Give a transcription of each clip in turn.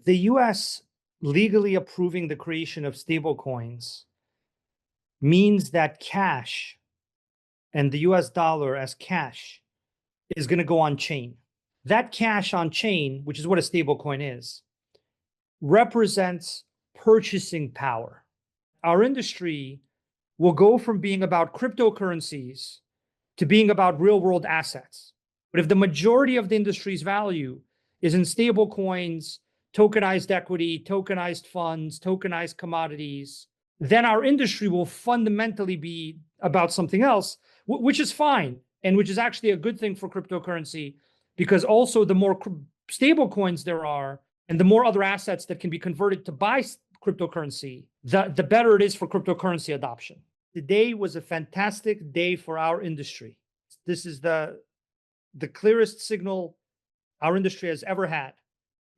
The US legally approving the creation of stablecoins means that cash and the US dollar as cash is going to go on chain. That cash on chain, which is what a stablecoin is, represents purchasing power. Our industry will go from being about cryptocurrencies to being about real world assets. But if the majority of the industry's value is in stablecoins, tokenized equity, tokenized funds, tokenized commodities, then our industry will fundamentally be about something else, which is fine, and which is actually a good thing for cryptocurrency, because also the more stablecoins there are and the more other assets that can be converted to buy cryptocurrency, the better it is for cryptocurrency adoption. Today was a fantastic day for our industry. This is the clearest signal our industry has ever had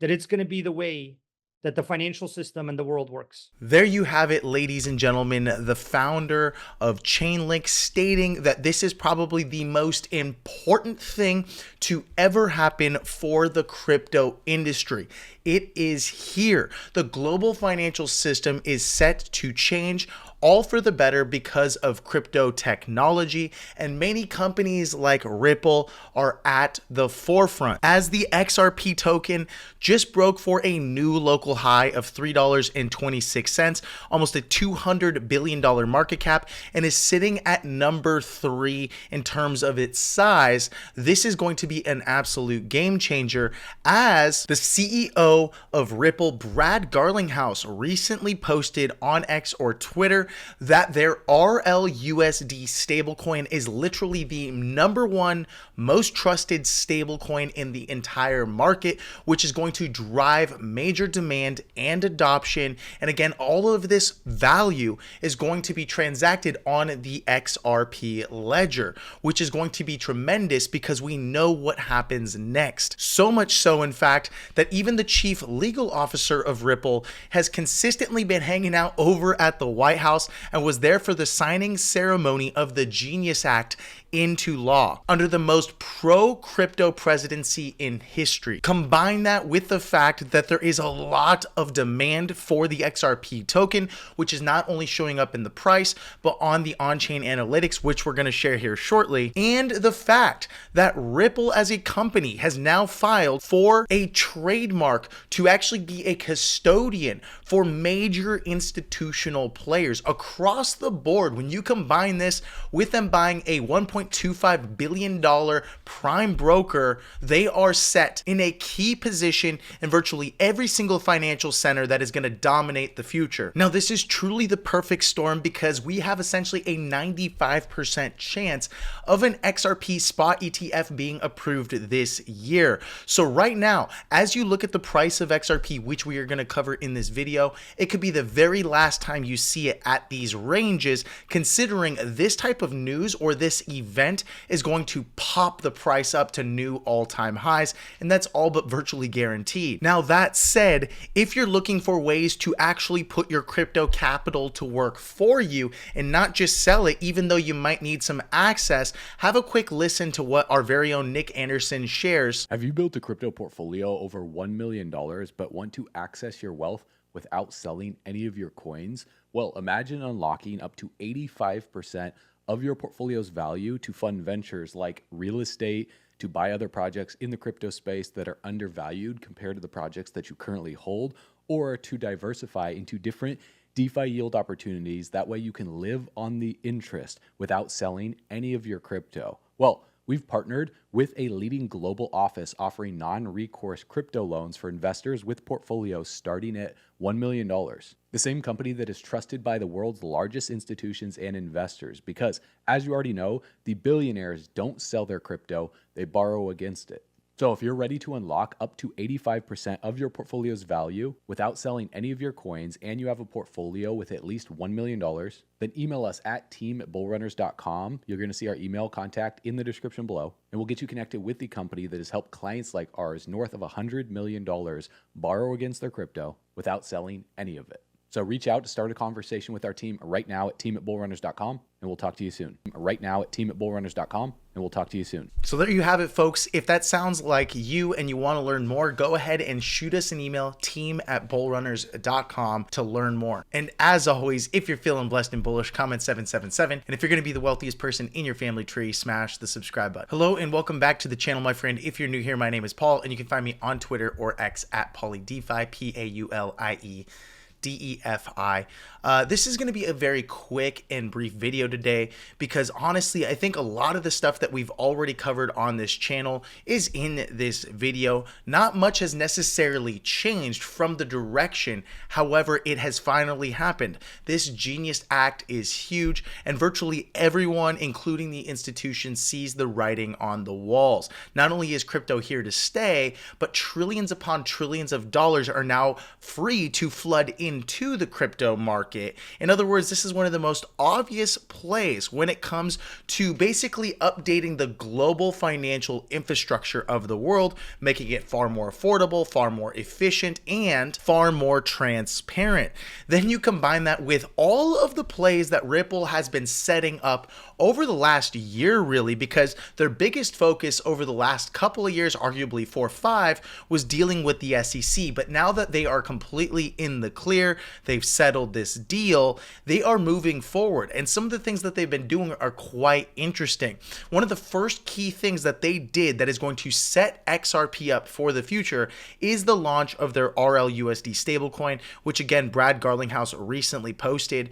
that it's going to be the way that the financial system and the world works. There you have it, ladies and gentlemen, the founder of Chainlink stating that this is probably the most important thing to ever happen for the crypto industry. It is here. The global financial system is set to change, all for the better because of crypto technology, and many companies like Ripple are at the forefront. As the XRP token just broke for a new local high of $3.26, almost a $200 billion market cap, and is sitting at number 3 in terms of its size, this is going to be an absolute game changer, as the CEO of Ripple, Brad Garlinghouse, recently posted on X or Twitter that their RLUSD stablecoin is literally the #1 most trusted stablecoin in the entire market, which is going to drive major demand and adoption. And again, all of this value is going to be transacted on the XRP ledger, which is going to be tremendous because we know what happens next. So much so, in fact, that even the chief legal officer of Ripple has consistently been hanging out over at the White House and was there for the signing ceremony of the Genius Act into law under the most pro-crypto presidency in history. Combine that with the fact that there is a lot of demand for the XRP token, which is not only showing up in the price, but on the on-chain analytics, which we're going to share here shortly, and the fact that Ripple as a company has now filed for a trademark to actually be a custodian for major institutional players across the board. When you combine this with them buying a $1.25 billion prime broker, they are set in a key position in virtually every single financial center that is going to dominate the future. Now, this is truly the perfect storm because we have essentially a 95% chance of an XRP spot ETF being approved this year. So right now, as you look at the price of XRP, which we are going to cover in this video, it could be the very last time you see it at these ranges, considering this type of news or this event is going to pop the price up to new all-time highs, and that's all but virtually guaranteed. Now, that said, if you're looking for ways to actually put your crypto capital to work for you and not just sell it, even though you might need some access, have a quick listen to what our very own Nick Anderson shares. Have you built a crypto portfolio over $1 million but want to access your wealth without selling any of your coins? Well, imagine unlocking up to 85% of your portfolio's value to fund ventures like real estate, to buy other projects in the crypto space that are undervalued compared to the projects that you currently hold, or to diversify into different DeFi yield opportunities. That way you can live on the interest without selling any of your crypto. Well, we've partnered with a leading global office offering non-recourse crypto loans for investors with portfolios starting at $1 million. The same company that is trusted by the world's largest institutions and investors because, as you already know, the billionaires don't sell their crypto, they borrow against it. So if you're ready to unlock up to 85% of your portfolio's value without selling any of your coins, and you have a portfolio with at least $1 million, then email us at team@bullrunners.com. You're going to see our email contact in the description below, and we'll get you connected with the company that has helped clients like ours north of $100 million borrow against their crypto without selling any of it. So reach out to start a conversation with our team right now at team@bullrunners.com, and we'll talk to you soon. Right now at team@bullrunners.com, and and we'll talk to you soon. So there you have it, folks. If that sounds like you and you want to learn more, go ahead and shoot us an email, team@bullrunners.com, to learn more. And as always, if you're feeling blessed and bullish, comment 777. And if you're going to be the wealthiest person in your family tree, smash the subscribe button. Hello and welcome back to the channel, my friend. If you're new here, my name is Paul, and you can find me on Twitter or X at PauliDeFi, PauliDeFi. This is going to be a very quick and brief video today because honestly, I think a lot of the stuff that we've already covered on this channel is in this video. Not much has necessarily changed from the direction. However, it has finally happened. This Genius Act is huge, and virtually everyone, including the institutions, sees the writing on the walls. Not only is crypto here to stay, but trillions upon trillions of dollars are now free to flood into the crypto market. In other words, this is one of the most obvious plays when it comes to basically updating the global financial infrastructure of the world, making it far more affordable, far more efficient, and far more transparent. Then you combine that with all of the plays that Ripple has been setting up over the last year, really, because their biggest focus over the last couple of years, arguably 4 or 5, was dealing with the SEC. But now that they are completely in the clear, they've settled this deal, they are moving forward. And some of the things that they've been doing are quite interesting. One of the first key things that they did that is going to set XRP up for the future is the launch of their RLUSD stablecoin, which again, Brad Garlinghouse recently posted.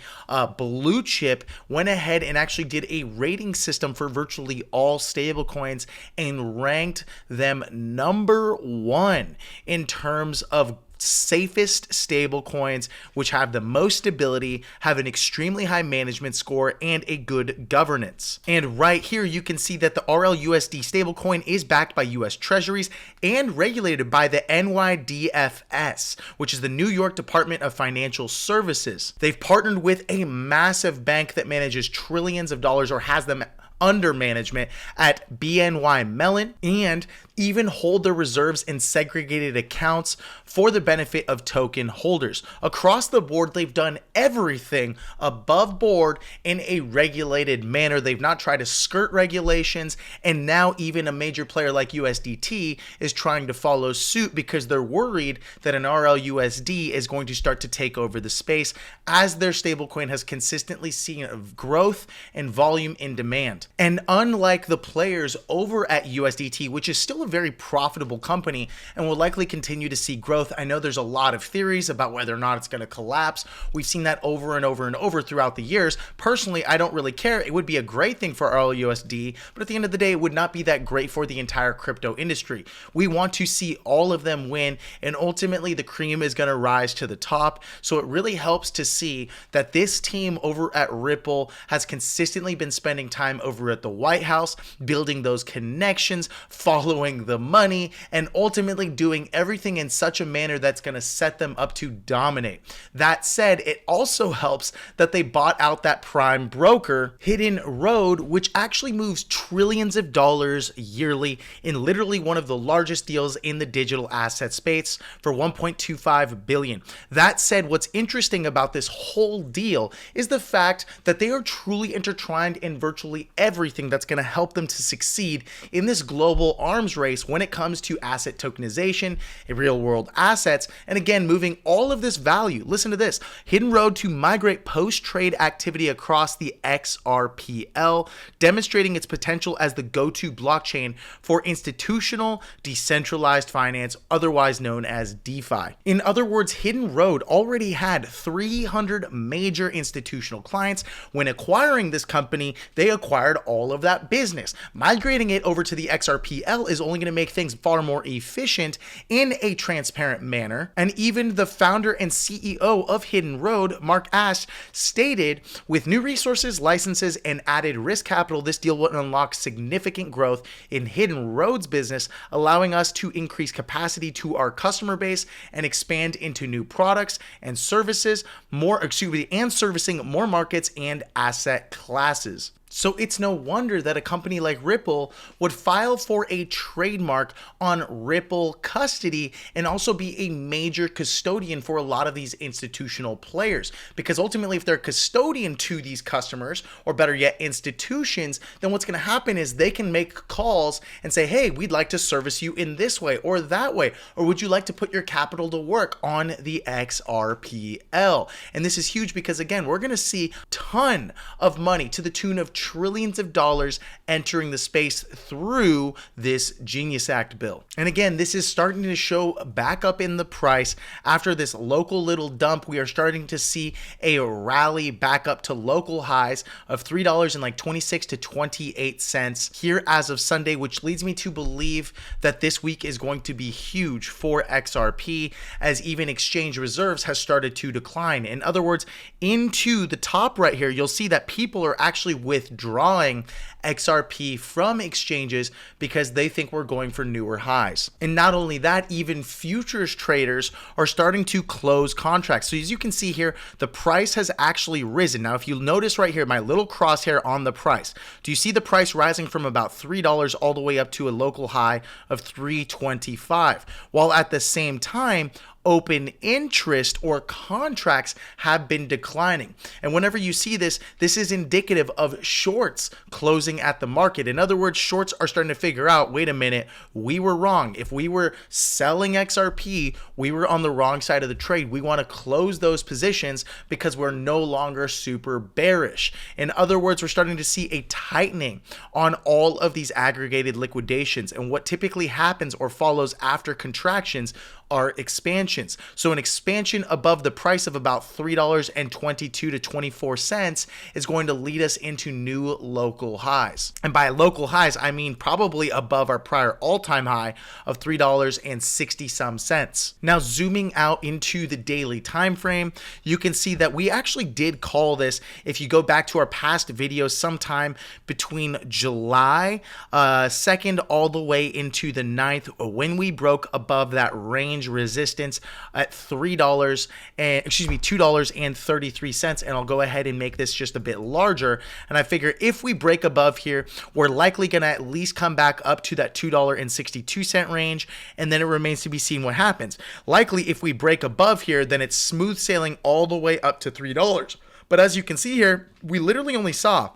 Blue Chip went ahead and actually did a rating system for virtually all stablecoins and ranked them #1 in terms of safest stablecoins, which have the most stability, have an extremely high management score, and a good governance. And right here, you can see that the RLUSD stablecoin is backed by US Treasuries and regulated by the NYDFS, which is the New York Department of Financial Services. They've partnered with a massive bank that manages trillions of dollars or has them under management at BNY Mellon, and even hold their reserves in segregated accounts for the benefit of token holders. Across the board, they've done everything above board in a regulated manner. They've not tried to skirt regulations, and now even a major player like USDT is trying to follow suit because they're worried that an RLUSD is going to start to take over the space, as their stablecoin has consistently seen growth and volume in demand. And unlike the players over at USDT, which is still a very profitable company and will likely continue to see growth, I know there's a lot of theories about whether or not it's going to collapse. We've seen that over and over and over throughout the years. Personally, I don't really care. It would be a great thing for RLUSD, but at the end of the day, it would not be that great for the entire crypto industry. We want to see all of them win, and ultimately the cream is going to rise to the top. So it really helps to see that this team over at Ripple has consistently been spending time over at the White House, building those connections, following the money, and ultimately doing everything in such a manner that's going to set them up to dominate. That said, it also helps that they bought out that prime broker, Hidden Road, which actually moves trillions of dollars yearly in literally one of the largest deals in the digital asset space for $1.25 billion. That said, what's interesting about this whole deal is the fact that they are truly intertwined in virtually everything that's going to help them to succeed in this global arms race when it comes to asset tokenization and real world assets. And again, moving all of this value, listen to this, Hidden Road to migrate post-trade activity across the XRPL, demonstrating its potential as the go-to blockchain for institutional decentralized finance, otherwise known as DeFi. In other words, Hidden Road already had 300 major institutional clients. When acquiring this company, they acquired all of that business. Migrating it over to the XRPL is only going to make things far more efficient in a transparent manner. And even the founder and CEO of Hidden Road, Mark Ashe, stated, with new resources, licenses, and added risk capital, this deal will unlock significant growth in Hidden Road's business, allowing us to increase capacity to our customer base and expand into new products and services, and servicing more markets and asset classes. So it's no wonder that a company like Ripple would file for a trademark on Ripple custody and also be a major custodian for a lot of these institutional players. Because ultimately, if they're a custodian to these customers, or better yet, institutions, then what's going to happen is they can make calls and say, hey, we'd like to service you in this way or that way. Or would you like to put your capital to work on the XRPL? And this is huge because, again, we're going to see a ton of money to the tune of trillions of dollars entering the space through this Genius Act bill. And again, this is starting to show back up in the price. After this local little dump, we are starting to see a rally back up to local highs of $3.26 to 28 cents here as of Sunday, which leads me to believe that this week is going to be huge for XRP, as even exchange reserves has started to decline. In other words, into the top right here, you'll see that people are actually withdrawing XRP from exchanges because they think we're going for newer highs. And not only that, even futures traders are starting to close contracts. So as you can see here, the price has actually risen. Now, if you notice right here, my little crosshair on the price, do you see the price rising from about $3 all the way up to a local high of $3.25? While at the same time, open interest or contracts have been declining. And whenever you see this, this is indicative of shorts closing at the market. In other words, shorts are starting to figure out, wait a minute, we were wrong. If we were selling XRP, we were on the wrong side of the trade. We want to close those positions because we're no longer super bearish. In other words, we're starting to see a tightening on all of these aggregated liquidations. And what typically happens or follows after contractions are expansions. So an expansion above the price of about $3.22 to 24 cents is going to lead us into new local highs. And by local highs, I mean probably above our prior all-time high of $3.60 some cents. Now, zooming out into the daily time frame, you can see that we actually did call this, if you go back to our past videos, sometime between July 2nd all the way into the 9th, when we broke above that range resistance at $2.33, and I'll go ahead and make this just a bit larger. And I figure if we break above here, we're likely going to at least come back up to that $2.62 range, and then it remains to be seen what happens. Likely, if we break above here, then it's smooth sailing all the way up to $3. But as you can see here, we literally only saw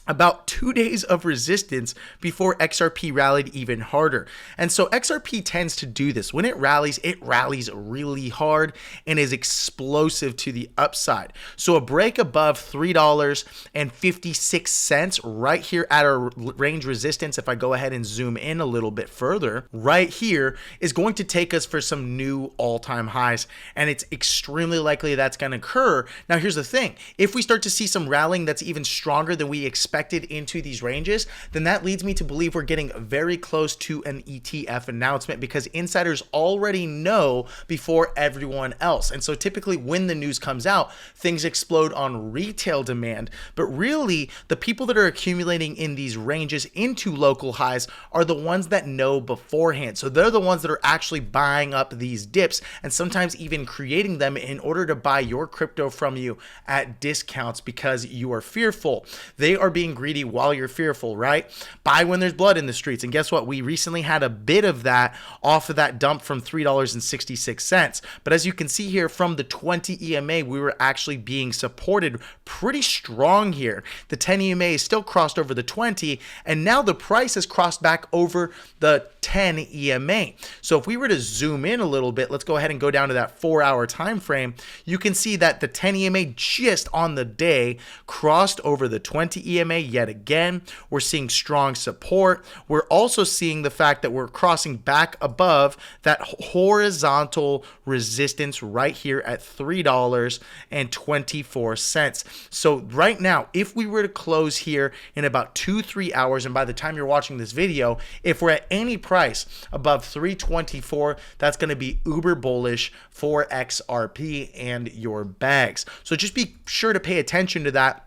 about 2 days of resistance before XRP rallied even harder. And so XRP tends to do this. When it rallies really hard and is explosive to the upside. So a break above $3.56 right here at our range resistance, if I go ahead and zoom in a little bit further, right here is going to take us for some new all-time highs. And it's extremely likely that's going to occur. Now, here's the thing. If we start to see some rallying that's even stronger than we expected into these ranges, then that leads me to believe we're getting very close to an ETF announcement, because insiders already know before everyone else. And so typically when the news comes out, things explode on retail demand. But really, the people that are accumulating in these ranges into local highs are the ones that know beforehand. So they're the ones that are actually buying up these dips and sometimes even creating them in order to buy your crypto from you at discounts because you are fearful. They are being greedy while you're fearful, right? Buy when there's blood in the streets. And guess what? We recently had a bit of that off of that dump from $3.66. But as you can see here from the 20 EMA, we were actually being supported pretty strong here. The 10 EMA is still crossed over the 20, and now the price has crossed back over the 10 EMA. So if we were to zoom in a little bit, let's go ahead and go down to that 4-hour time frame. You can see that the 10 EMA just on the day crossed over the 20 EMA yet again. We're seeing strong support. We're also seeing the fact that we're crossing back above that horizontal resistance right here at $3.24. So right now, if we were to close here in about 2-3 hours, and by the time you're watching this video, if we're at any price above 324, that's going to be uber bullish for XRP and your bags. So just be sure to pay attention to that.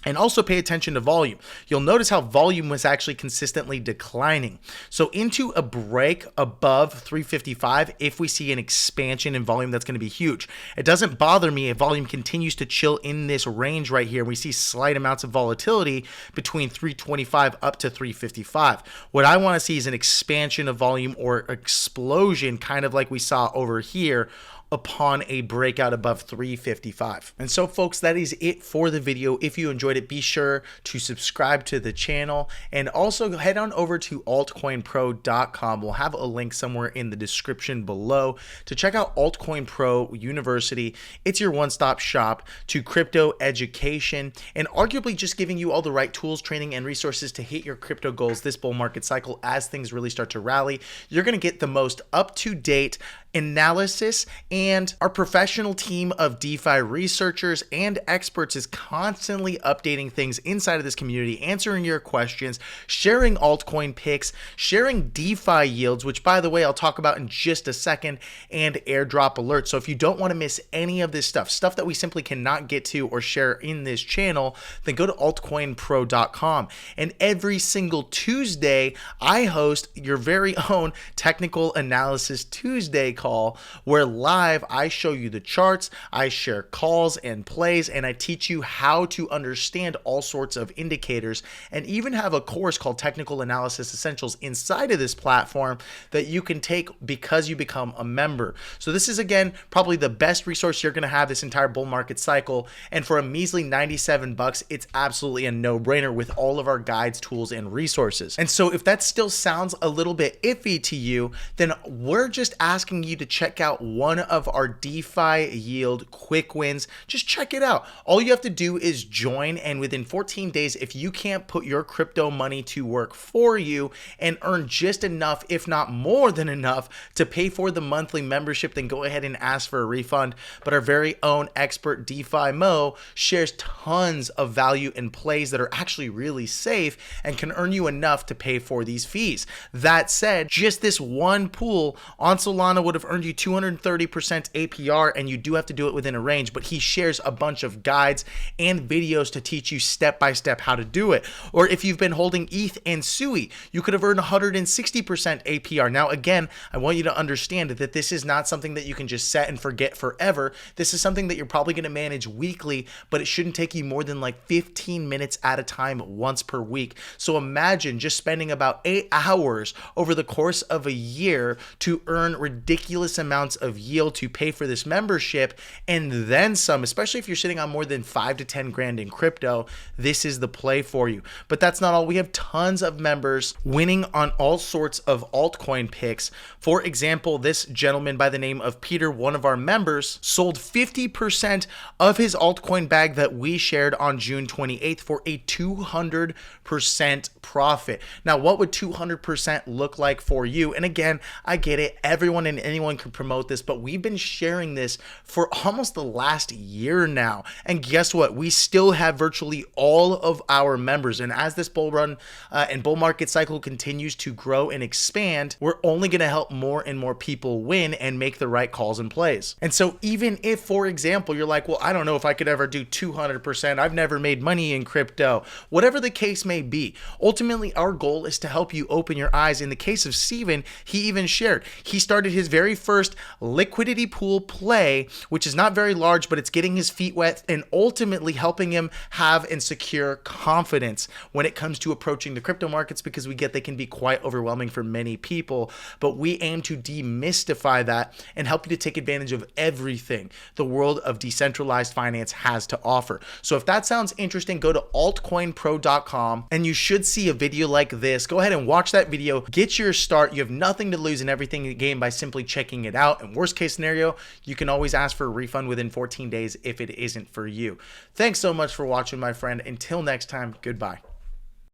And also pay attention to volume. You'll notice how volume was actually consistently declining. So into a break above 355, if we see an expansion in volume, that's going to be huge. It doesn't bother me if volume continues to chill in this range right here. We see slight amounts of volatility between 325 up to 355. What I want to see is an expansion of volume or explosion, kind of like we saw over here, upon a breakout above 355. And so folks, that is it for the video. If you enjoyed it, be sure to subscribe to the channel and also head on over to altcoinpro.com. We'll have a link somewhere in the description below to check out Altcoin Pro University. It's your one-stop shop to crypto education and arguably just giving you all the right tools, training, and resources to hit your crypto goals this bull market cycle as things really start to rally. You're going to get the most up-to-date analysis, and our professional team of DeFi researchers and experts is constantly updating things inside of this community, answering your questions, sharing altcoin picks, sharing DeFi yields, which by the way, I'll talk about in just a second, and airdrop alerts. So if you don't want to miss any of this stuff that we simply cannot get to or share in this channel, then go to altcoinpro.com. And every single Tuesday, I host your very own Technical Analysis Tuesday call, where live I show you the charts, I share calls and plays, and I teach you how to understand all sorts of indicators, and even have a course called Technical Analysis Essentials inside of this platform that you can take because you become a member. So this is, again, probably the best resource you're going to have this entire bull market cycle, and for a measly 97 bucks, it's absolutely a no-brainer with all of our guides, tools, and resources. And so if that still sounds a little bit iffy to you, then we're just asking you to check out one of our DeFi yield quick wins. Just check it out. All you have to do is join, and within 14 days, if you can't put your crypto money to work for you and earn just enough, if not more than enough, to pay for the monthly membership, then go ahead and ask for a refund. But our very own expert DeFi Mo shares tons of value and plays that are actually really safe and can earn you enough to pay for these fees. That said, just this one pool on Solana would have earned you 230% APR, and you do have to do it within a range, but he shares a bunch of guides and videos to teach you step by step how to do it. Or if you've been holding ETH and SUI, you could have earned 160% APR. Now again, I want you to understand that this is not something that you can just set and forget forever. This is something that you're probably going to manage weekly, but it shouldn't take you more than like 15 minutes at a time once per week. So imagine just spending about 8 hours over the course of a year to earn ridiculous amounts of yield to pay for this membership, and then some, especially if you're sitting on more than 5 to 10 grand in crypto. This is the play for you. But that's not all. We have tons of members winning on all sorts of altcoin picks. For example, this gentleman by the name of Peter, one of our members, sold 50% of his altcoin bag that we shared on June 28th for a 200% profit. Now, what would 200% look like for you? And again, I get it. Everyone and anyone can promote this, but we've been sharing this for almost the last year now. And guess what? We still have virtually all of our members. And as this bull run and bull market cycle continues to grow and expand, we're only going to help more and more people win and make the right calls and plays. And so even if, for example, you're like, well, I don't know if I could ever do 200%. I've never made money in crypto. Whatever the case may be, ultimately our goal is to help you open your eyes. In the case of Steven, he even shared, he started his very first liquidity pool play, which is not very large, but it's getting his feet wet and ultimately helping him have and secure confidence when it comes to approaching the crypto markets, because we get they can be quite overwhelming for many people, but we aim to demystify that and help you to take advantage of everything the world of decentralized finance has to offer. So if that sounds interesting, go to altcoinpro.com and you should see a video like this. Go ahead and watch that video, get your start. You have nothing to lose and everything to gain by simply checking it out. And worst case scenario, you can always ask for a refund within 14 days if it isn't for you. Thanks so much for watching, my friend. Until next time, goodbye.